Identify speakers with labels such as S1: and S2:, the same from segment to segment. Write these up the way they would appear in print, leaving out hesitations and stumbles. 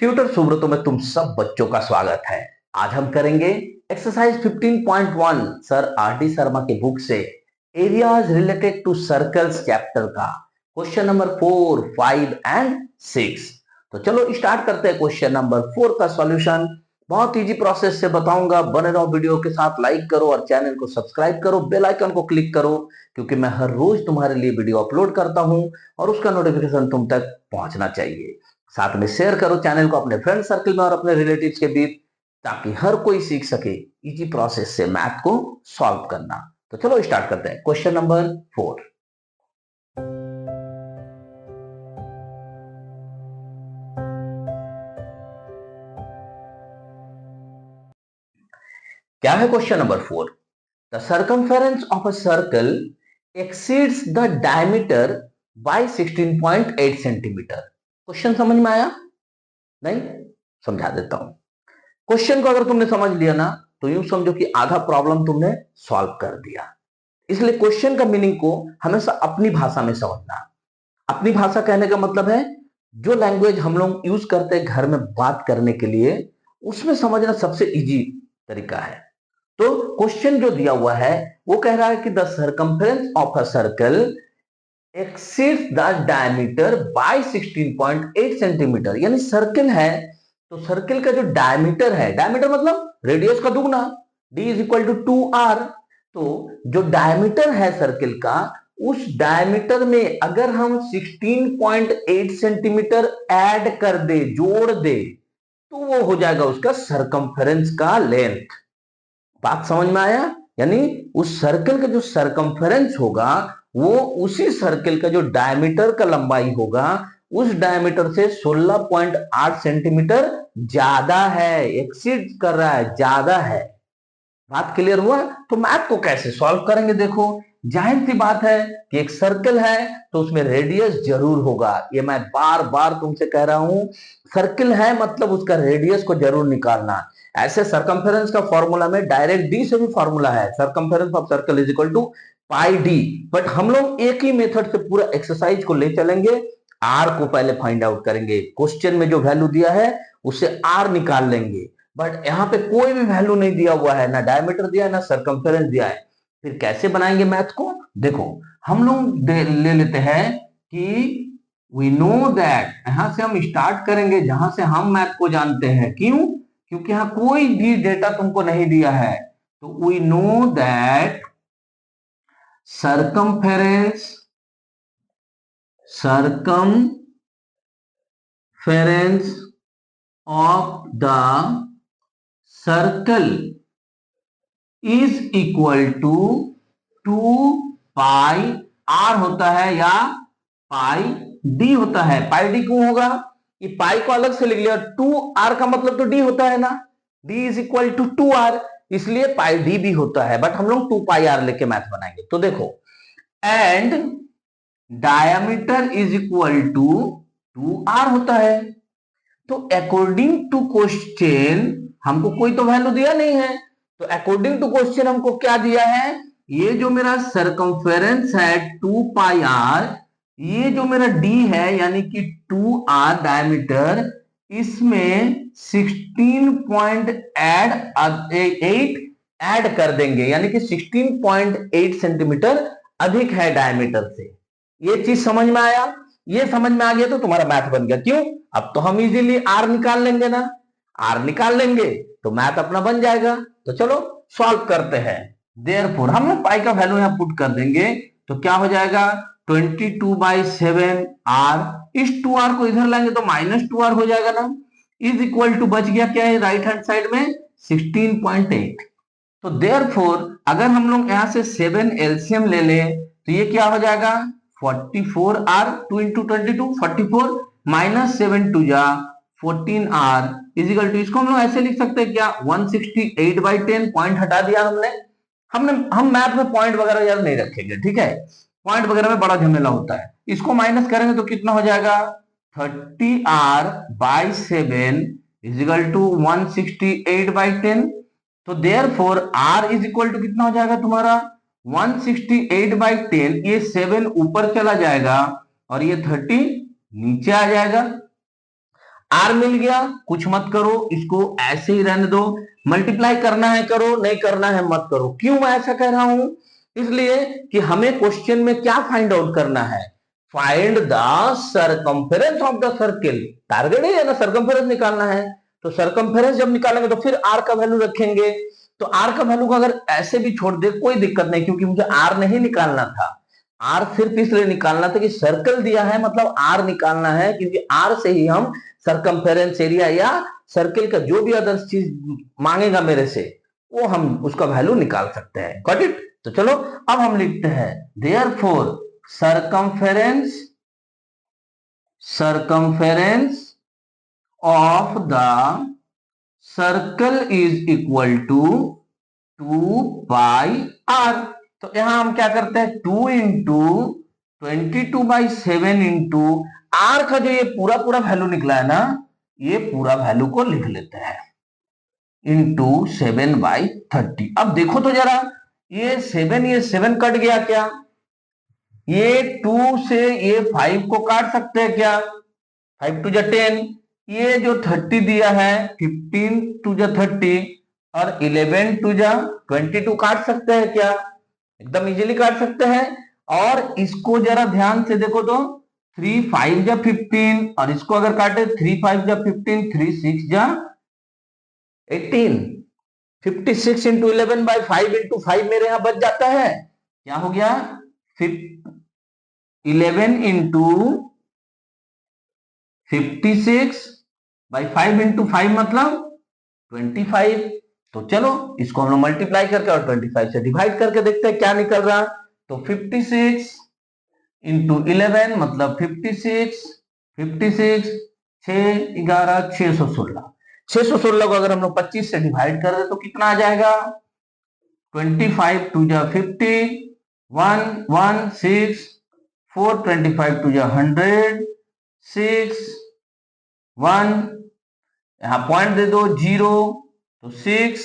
S1: Tutor Subroto में तुम सब बच्चों का स्वागत है। आज हम करेंगे exercise 15.1 sir R D Sharma के बुक से areas related to circles chapter का क्वेश्चन नंबर 4, 5 एंड 6। तो चलो स्टार्ट करते हैं क्वेश्चन नंबर 4 का सॉल्यूशन। बहुत इजी प्रोसेस से बताऊंगा, बने रहो वीडियो के साथ। लाइक करो और चैनल को सब्सक्राइब करो, बेल आइकन को क्लिक करो, क्योंकि मैं हर रोज तुम्हारे लिए वीडियो अपलोड करता हूं और उसका नोटिफिकेशन तुम तक पहुंचना चाहिए। साथ में शेयर करो चैनल को अपने फ्रेंड सर्कल में और अपने रिलेटिव्स के बीच, ताकि हर कोई सीख सके इजी प्रोसेस से मैथ को सॉल्व करना। तो चलो स्टार्ट करते हैं क्वेश्चन नंबर 4। क्या है question number 4? The circumference of a circle exceeds the diameter by 16.8 centimetre. Question समझ में आया? नहीं? समझा देता हूं। क्वेश्चन को अगर तुमने समझ लिया ना, तो यूं समझो कि आधा प्रॉब्लम तुमने सॉल्व कर दिया। इसलिए क्वेश्चन का मीनिंग को हमेशा अपनी भाषा में समझना। अपनी भाषा कहने का मतलब है जो लैंग्वेज हम लोग यूज करते हैं घर में बात करने के लिए, उसमें समझना सबसे इजी तरीका है। तो क्वेश्चन जो दिया हुआ है वो कह रहा है कि the circumference of a circle exceeds the diameter by 16.8 centimetre. यानी सर्कल है तो सर्कल का जो डायमीटर है, डायमीटर मतलब रेडियस का दुगना, d is equal to 2r। तो जो डायमीटर है सर्कल का, उस डायमीटर में अगर हम 16.8 सेंटीमीटर ऐड कर दे, जोड़ दे, तो वो हो जाएगा उसका सर्कमफेरेंस का लेंथ। बात समझ में आया? यानी उस सर्कल का जो सर्कमफेरेंस होगा वो उसी सर्कल का जो डायमीटर का लंबाई होगा, उस डायमीटर से 16.8 सेंटीमीटर ज्यादा है, एक्सीड कर रहा है, ज्यादा है। बात क्लियर हुआ? तो मैथ को कैसे सॉल्व करेंगे? देखो, जाहिर सी बात है कि एक सर्कल है तो उसमें रेडियस जरूर होगा। ये मैं बार बार तुमसे कह रहा हूं, सर्कल है मतलब उसका रेडियस को जरूर निकालना। ऐसे सर्कमफेरेंस का फॉर्मूला में डायरेक्ट डी से भी फॉर्मूला है, circumference of circle is equal to pi D. But हम लोग एक ही मेथड से पूरा एक्सरसाइज को ले चलेंगे। आर को पहले फाइंड आउट करेंगे, क्वेश्चन में जो वैल्यू दिया है उससे आर निकाल लेंगे। बट यहाँ पे कोई भी वैल्यू नहीं दिया हुआ है, ना डायमीटर दिया है ना सर्कमफेरेंस दिया है। फिर कैसे बनाएंगे मैथ को? देखो, हम लोग ले लेते हैं कि वी नो दैट, यहां से हम स्टार्ट करेंगे जहां से हम मैथ को जानते हैं। क्यों? क्योंकि यहाँ कोई भी डेटा तुमको नहीं दिया है। तो we know that circumference of the circle is equal to 2 pi R होता है या पाई डी होता है। पाई डी क्यों होगा? ये पाई को अलग से लिख लिया, 2r का मतलब तो डी होता है ना, d is equal to 2r, इसलिए पाई डी भी होता है। बट हम लोग 2 पाई आर लेके मैथ बनाएंगे। तो देखो, and diameter is equal to 2r होता है। तो अकॉर्डिंग टू क्वेश्चन हमको कोई तो वैल्यू दिया नहीं है, तो अकॉर्डिंग टू क्वेश्चन हमको क्या दिया है? ये जो मेरा सर्कमफेरेंस है 2 पाई आर, ये जो मेरा d है यानी कि 2r डायमीटर, इसमें 16.8 ऐड कर देंगे, यानी कि 16.8 सेंटीमीटर अधिक है डायमीटर से। ये चीज समझ में आया? ये समझ में आ गया तो तुम्हारा मैथ बन गया। क्यों? अब तो हम इजीली आर निकाल लेंगे ना, आर निकाल लेंगे तो मैथ अपना बन जाएगा। तो चलो सॉल्व करते हैं। देयरफॉर हम लोग पाई का वैल्यू यहां पुट कर देंगे, तो क्या हो जाएगा? 22/7 आर। इस 2r को इधर लाएंगे तो -2r हो जाएगा ना, इज इक्वल टू बच गया क्या है राइट हैंड साइड में? 16.8। तो देयरफॉर अगर हम लोग यहां से 7 एलसीएम ले ले तो ये क्या हो जाएगा? 44r, 2 इंटू 22 44, माइनस 7 टू जा 14r इजिकल टू, इसको हम लोग ऐसे लिख सकते हैं क्या? 168/10। पॉइंट हटा दिया हम मैथ में पॉइंट वगैरह यार नहीं रखेंगे, ठीक है? पॉइंट वगैरह में बड़ा झमेला होता है। इसको माइनस करेंगे तो कितना हो जाएगा? 30r/7 is equal to 168/10। तो therefore r is equal to कितना हो जाएगा तुम्हारा? 168/10। ये 7 ऊपर चला जाएगा और ये 30 नीचे आ जाएगा। आर मिल गया, कुछ मत करो, इसको ऐसे ही रहने दो। मल्टीप्लाई करना है करो, नहीं करना है मत करो। क्यों मैं ऐसा कह रहा हूं? इसलिए कि हमें क्वेश्चन में क्या फाइंड आउट करना है? Find the circumference of the circle. Target है ना, सरकमफेरेंस निकालना है। तो सरकमफेरेंस जब निकालेंगे तो फिर आर का वैल्यू रखेंगे। तो आर का वैल्यू को अगर ऐसे भी छोड़ दे कोई दिक्कत नहीं, क्योंकि मुझे आर नहीं निकालना था। आर सिर्फ इसलिए निकालना था कि सर्कल दिया है, मतलब आर निकालना है, क्योंकि आर से ही हम सरकमफेरेंस एरिया या सर्किल का जो भी अदर चीज मांगेगा मेरे से, वो हम उसका वैल्यू निकाल सकते हैं। Got it? तो चलो अब हम लिखते हैं therefore circumference of the circle is equal to 2 pi R. तो यहां हम क्या करते हैं, 2 इंटू 22/7 इंटू आर का जो ये पूरा पूरा वैल्यू निकला है ना, ये पूरा वैल्यू को लिख लेते हैं इंटू 7/30। अब देखो तो जरा, ये 7 कट गया क्या? ये 2 से ये 5 को काट सकते हैं क्या? 5 टू 10। ये जो 30 दिया है 15 टू 30 और 11 टू 22 काट सकते हैं क्या? एकदम इजीली काट सकते हैं। और इसको जरा ध्यान से देखो तो 3 5 जा 15 और इसको अगर काटे 3 5 जा 15 3 6 जा 18। 56 इंटू 11/5 इंटू 5 मेरे यहां बच जाता है। क्या हो गया? 11 इंटू 56/5 इंटू 5 मतलब 25। तो चलो इसको हम लोग मल्टीप्लाई करके और 25 से डिवाइड करके देखते हैं क्या निकल रहा। तो 56 इंटू 11 मतलब 56, 56 6 11 616। 616 को अगर हम लोग 25 से डिवाइड कर दे तो कितना आ जाएगा? 25 टू जा 50, 1 1 6 4 25 टू जा 100, 6 1 यहां पॉइंट दे दो 0 तो 6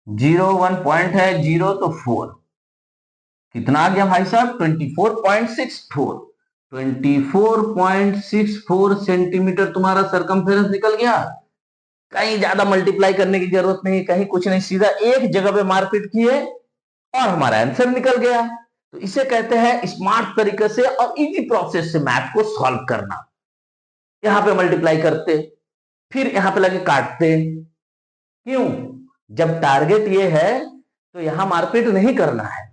S1: 0 1 पॉइंट है 0 तो 4। कितना आ गया भाई साहब? 24.64। 24.64 सेंटीमीटर तुम्हारा सरकमफेरेंस निकल गया। कहीं ज्यादा मल्टीप्लाई करने की जरूरत नहीं, कहीं कुछ नहीं, सीधा एक जगह पे मारपीट किए और हमारा आंसर निकल गया। तो इसे कहते हैं स्मार्ट तरीके से और इजी प्रोसेस से मैथ को सॉल्व करना। यहां पे मल्टीप्लाई करते, फिर यहां पे लगे काटते। क्यों? जब टारगेट ये है तो यहां मारपीट नहीं करना है।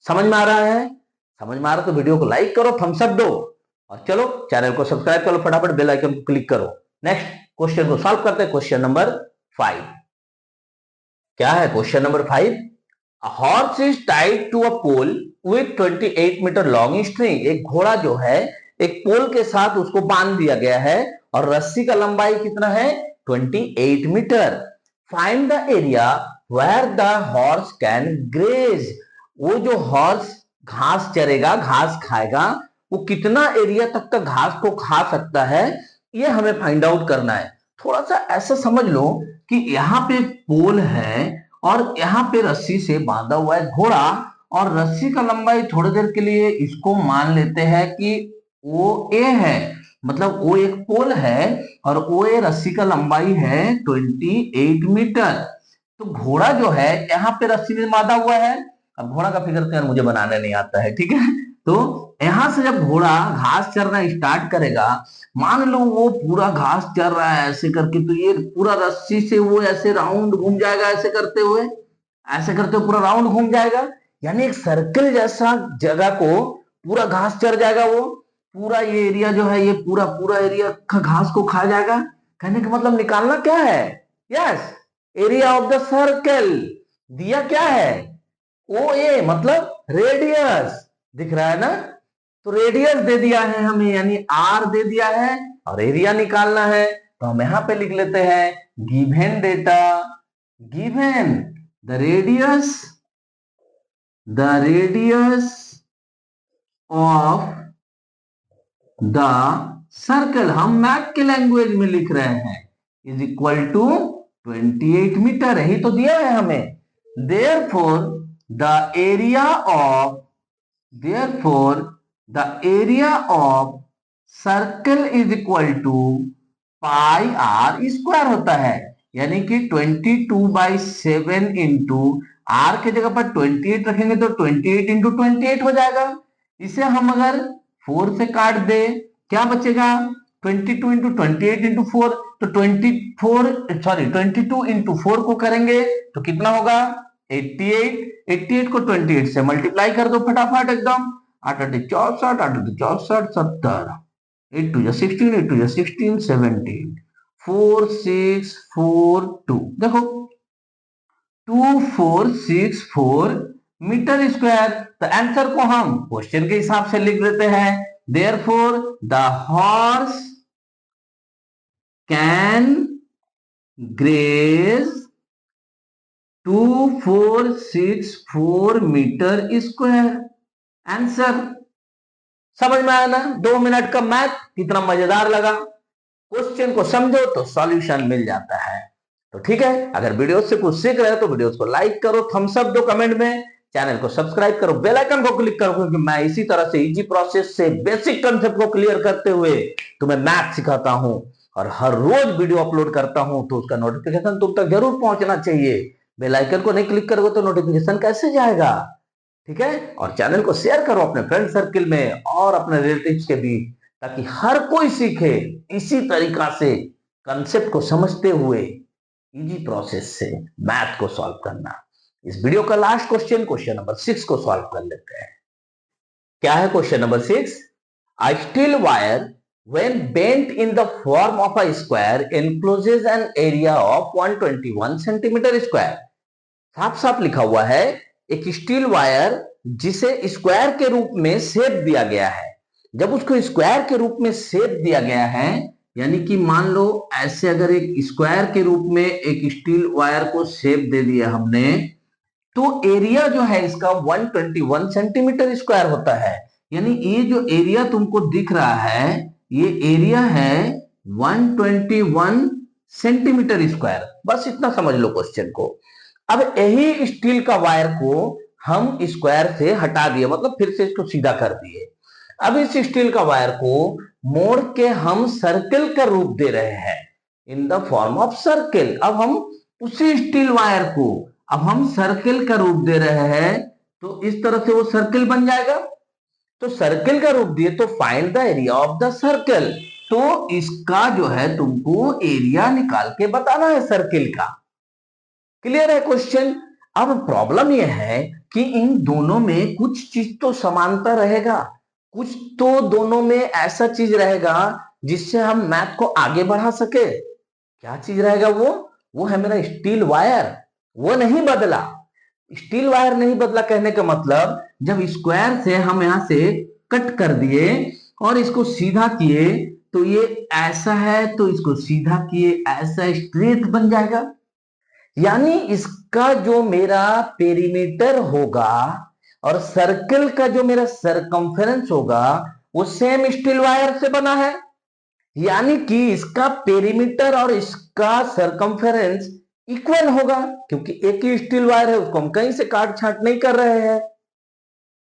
S1: समझ में आ रहा है? समझ में आ रहा तो वीडियो को लाइक करो, थम्स अप दो और चलो चैनल को सब्सक्राइब करो, फटाफट बेल आइकन को क्लिक करो। नेक्स्ट क्वेश्चन को सॉल्व करते हैं। क्वेश्चन नंबर 5 क्या है? Question number 5, a horse is tied to a pole with 28 metre long string. एक घोड़ा जो है एक पोल के साथ उसको बांध दिया गया है और रस्सी का लंबाई कितना है? 28 metre. Find the area where the horse can graze. वो जो हॉर्स घास चरेगा, घास खाएगा, वो कितना एरिया तक का घास को खा सकता है, ये हमें फाइंड आउट करना है। थोड़ा सा ऐसा समझ लो कि यहाँ पे पोल है और यहाँ पे रस्सी से बांधा हुआ है घोड़ा, और रस्सी का लंबाई थोड़ी देर के लिए इसको मान लेते हैं कि ओ ए है, मतलब वो एक पोल है और ओ ए रस्सी का लंबाई है 28 मीटर। तो घोड़ा जो है यहाँ पे रस्सी में बांधा हुआ है। अब घोड़ा का फिगर तो यार मुझे बनाने नहीं आता है, ठीक है? तो यहां से जब घोड़ा घास चरना स्टार्ट करेगा, मान लो वो पूरा घास चर रहा है ऐसे करके, तो ये पूरा रस्सी से वो ऐसे राउंड घूम जाएगा, ऐसे करते हुए, ऐसे करते हुए पूरा राउंड घूम जाएगा, यानी एक सर्कल जैसा जगह को पूरा घास चर जाएगा। वो पूरा ये एरिया जो है, ये पूरा पूरा एरिया घास को खा जाएगा। कहने का मतलब निकालना क्या है? Yes, area of the circle. दिया क्या है? ओ ए मतलब रेडियस। दिख रहा है ना? तो रेडियस दे दिया है हमें, यानी आर दे दिया है और एरिया निकालना है। तो हम यहां पे लिख लेते हैं given data, given the radius of the circle, हम मैथ के लैंग्वेज में लिख रहे हैं, इज इक्वल टू 28 मीटर। यही तो दिया है हमें। Therefore the area of circle is equal to pi R square होता है, यानी कि 22/7 इंटू आर की जगह पर 28 रखेंगे तो 28 इंटू 28 हो जाएगा। इसे हम अगर 4 से काट दे क्या बचेगा, 22 इंटू 28 इंटू 4, तो 22 इंटू 4 को करेंगे तो कितना होगा 88। 88 को 28 से मल्टीप्लाई कर दो फटाफट एकदम, 8 8 64, 8 8 64, 70, 8 2 16, 8 2 16, 17, 4 6 4 2, देखो 2464 मीटर स्क्वायर। तो आंसर को हम क्वेश्चन के हिसाब से लिख देते हैं, therefore the horse can graze 2464 metre square. Answer समझ में आया ना? 2 मिनट का मैथ कितना मजेदार लगा। क्वेश्चन को समझो तो सॉल्यूशन मिल जाता है। तो ठीक है, अगर वीडियो से कुछ सीख रहे हो तो वीडियो को लाइक करो, थम्स अप दो कमेंट में, चैनल को सब्सक्राइब करो, बेल आइकन को क्लिक करो, क्योंकि मैं इसी तरह से इजी प्रोसेस से बेसिक कंसेप्ट को क्लियर करते हुए तुम्हें मैथ सिखाता हूं और हर रोज वीडियो अपलोड करता हूं, तो उसका नोटिफिकेशन तुम तक जरूर पहुंचना चाहिए। बेल आइकन को नहीं क्लिक करोगे तो नोटिफिकेशन कैसे जाएगा? ठीक है, और चैनल को शेयर करो अपने फ्रेंड सर्किल में और अपने रिलेटिव्स के बीच, ताकि हर कोई सीखे इसी तरीका से कंसेप्ट को समझते हुए इजी प्रोसेस से मैथ को सॉल्व करना। इस वीडियो का लास्ट क्वेश्चन, क्वेश्चन नंबर 6 को सॉल्व कर लेते हैं। क्या है question number 6? A steel wire when bent in the form of a square encloses an area of 121 centimetre square. साफ साफ लिखा हुआ है, एक स्टील वायर जिसे स्क्वायर के रूप में शेप दिया गया है। जब उसको स्क्वायर के रूप में शेप दिया गया है, यानी कि मान लो ऐसे अगर एक स्क्वायर के रूप में एक स्टील वायर को शेप दे दिया हमने, तो एरिया जो है इसका 121 सेंटीमीटर स्क्वायर होता है। यानी ये जो एरिया तुमको दिख रहा है, ये एरिया है 121 सेंटीमीटर स्क्वायर। बस इतना समझ लो क्वेश्चन को। अब यही स्टील का वायर को हम स्क्वायर से हटा दिए, मतलब फिर से इसको सीधा कर दिए। अब इस स्टील का वायर को मोड़ के हम सर्कल का रूप दे रहे हैं, in the form of circle. अब हम उसी स्टील वायर को अब हम सर्कल का रूप दे रहे हैं, तो इस तरह से वो सर्कल बन जाएगा। तो सर्कल का रूप दिए तो find the area of the circle, तो इसका जो है तुमको एरिया निकाल के बताना है सर्कल का। क्लियर है क्वेश्चन? अब प्रॉब्लम यह है कि इन दोनों में कुछ चीज तो समानता रहेगा, कुछ तो दोनों में ऐसा चीज रहेगा जिससे हम मैथ को आगे बढ़ा सके। क्या चीज रहेगा वो है मेरा स्टील वायर। वो नहीं बदला, स्टील वायर नहीं बदला कहने का मतलब, जब स्क्वायर से हम यहां से कट कर दिए और इसको सीधा किए, तो ये ऐसा है, तो इसको सीधा किए ऐसा स्ट्रेट बन जाएगा। यानी इसका जो मेरा पेरीमीटर होगा और सर्कल का जो मेरा सरकमफेरेंस होगा, वो सेम स्टील वायर से बना है। यानी कि इसका पेरीमीटर और इसका सरकमफेरेंस इक्वल होगा, क्योंकि एक ही स्टील वायर है, उसको हम कहीं से काट छांट नहीं कर रहे हैं।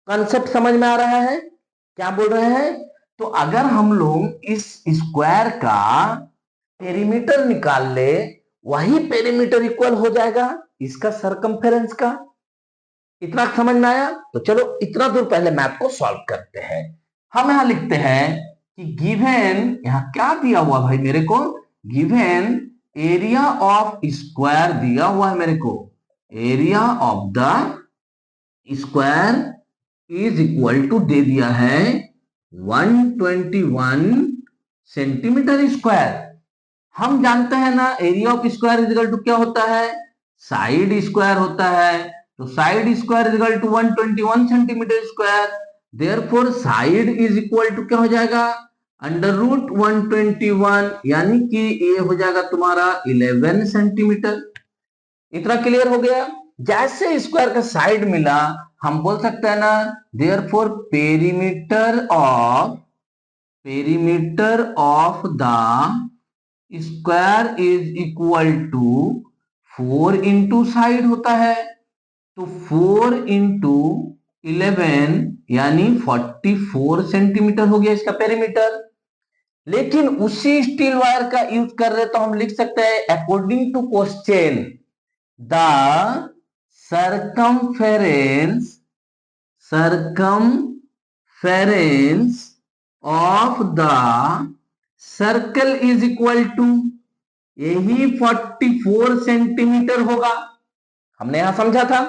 S1: कॉन्सेप्ट समझ में आ रहा है क्या बोल रहे हैं? तो अगर हम लोग इस स्क्वायर का पेरीमीटर निकाल ले, वही पेरीमीटर इक्वल हो जाएगा इसका सरकमफेरेंस का। इतना समझ में आया? तो चलो इतना दूर पहले मैथ को सॉल्व करते हैं। हम यहां लिखते हैं कि गिवन, यहां क्या दिया हुआ भाई मेरे को, गिवन एरिया ऑफ स्क्वायर दिया हुआ है मेरे को। Area of the square is equal to दे दिया है 121 सेंटीमीटर स्क्वायर। हम जानते हैं ना area of square is equal to क्या होता है, साइड स्क्वायर होता है। तो side square is equal to 121 centimetre square. Therefore side is equal to क्या हो जाएगा, अंडर रूट 121, यानी कि ये हो जाएगा तुम्हारा 11 सेंटीमीटर। इतना क्लियर हो गया? जैसे स्क्वायर का साइड मिला, हम बोल सकते हैं ना, therefore perimeter of the square is equal to 4 into side होता है। तो 4 इंटू 11 यानी 44 सेंटीमीटर हो गया इसका पेरीमीटर। लेकिन उसी स्टील वायर का यूज कर रहे तो हम लिख सकते हैं according to question the circumference of the circle is equal to, यही 44 सेंटीमीटर होगा। हमने यहां समझा था,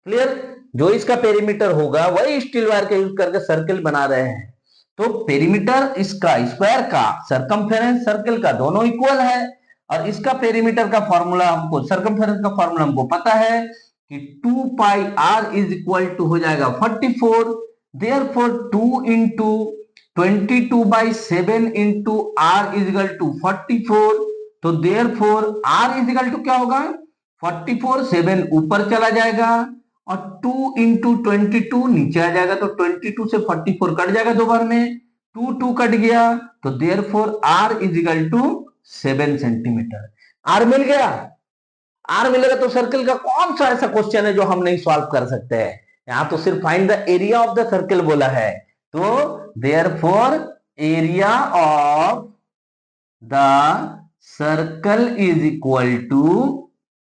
S1: क्लियर। जो इसका पेरीमीटर होगा वही स्टील वायर का यूज करके सर्कल बना रहे हैं, तो पेरीमीटर इसका स्क्वायर का सर्कमफेरेंस सर्कल का दोनों इक्वल है, और इसका पेरीमीटर का फॉर्मूला हमको, सर्कमफेरेंस का फॉर्मूला हमको पता है कि 2 pi R is equal to हो जाएगा 44, therefore 2 into 22/7 into R is equal to 44, तो therefore are is equal to क्या होगा 44, 7 ऊपर चला जाएगा और 2 इंटू 22 नीचे आ जाएगा, तो 22 से 44 कट जाएगा दो बार में, 2 कट गया, तो therefore are is equal to 7 centimetre. R मिल गया। आर मिलेगा तो सर्कल का कौन सा ऐसा क्वेश्चन है जो हम नहीं सॉल्व कर सकते हैं? यहां तो सिर्फ find the area of the circle बोला है, तो therefore area of the circle is equal to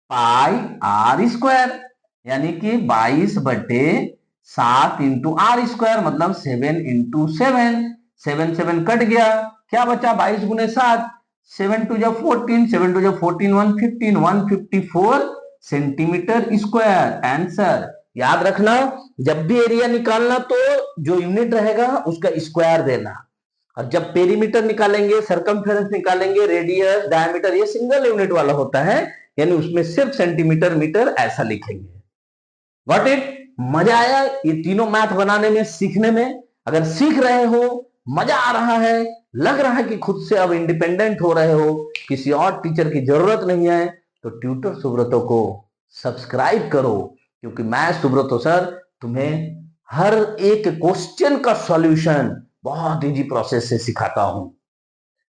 S1: pi R square, यानी कि 22/7 इंटू आर स्क्वायर, मतलब 7 इंटू 7, 7 कट गया, क्या बचा 22 गुने 7, 7 two 14, 7 two 14, 115, 154 centimetre square answer. याद रखना, जब भी एरिया निकालना तो जो यूनिट रहेगा उसका स्क्वायर देना, और जब पेरीमीटर निकालेंगे, सर्कमफेरेंस निकालेंगे, रेडियस, डायमीटर, ये सिंगल यूनिट वाला होता है, यानी उसमें सिर्फ सेंटीमीटर मीटर ऐसा लिखेंगे। Got it? मजा आया ये तीनों मैथ बनाने में, सीखने में? अगर सीख रहे हो, मजा आ रहा है, लग रहा है कि खुद से अब इंडिपेंडेंट हो रहे हो, किसी और टीचर की जरूरत नहीं है, तो ट्यूटर सुब्रतो को सब्सक्राइब करो, क्योंकि मैं सुब्रतो सर तुम्हें हर एक क्वेश्चन का सॉल्यूशन बहुत इजी प्रोसेस से सिखाता हूं।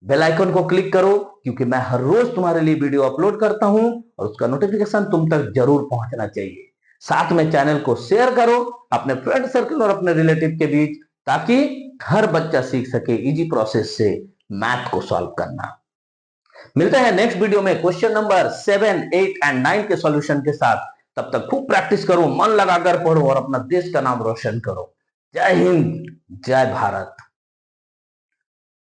S1: बेल आइकन को क्लिक करो, क्योंकि मैं हर रोज तुम्हारे लिए वीडियो अपलोड करता हूं और उसका नोटिफिकेशन तुम तक जरूर पहुंचना चाहिए। साथ में चैनल को शेयर करो अपने फ्रेंड सर्कल और अपने रिलेटिव के बीच, ताकि हर बच्चा सीख सके इजी प्रोसेस से मैथ को सॉल्व करना। मिलते हैं नेक्स्ट वीडियो में क्वेश्चन नंबर 7, 8 एंड 9 के सॉल्यूशन के साथ। तब तक खूब प्रैक्टिस करो, मन लगाकर पढ़ो और अपना देश का नाम रोशन करो। जय हिंद, जय भारत।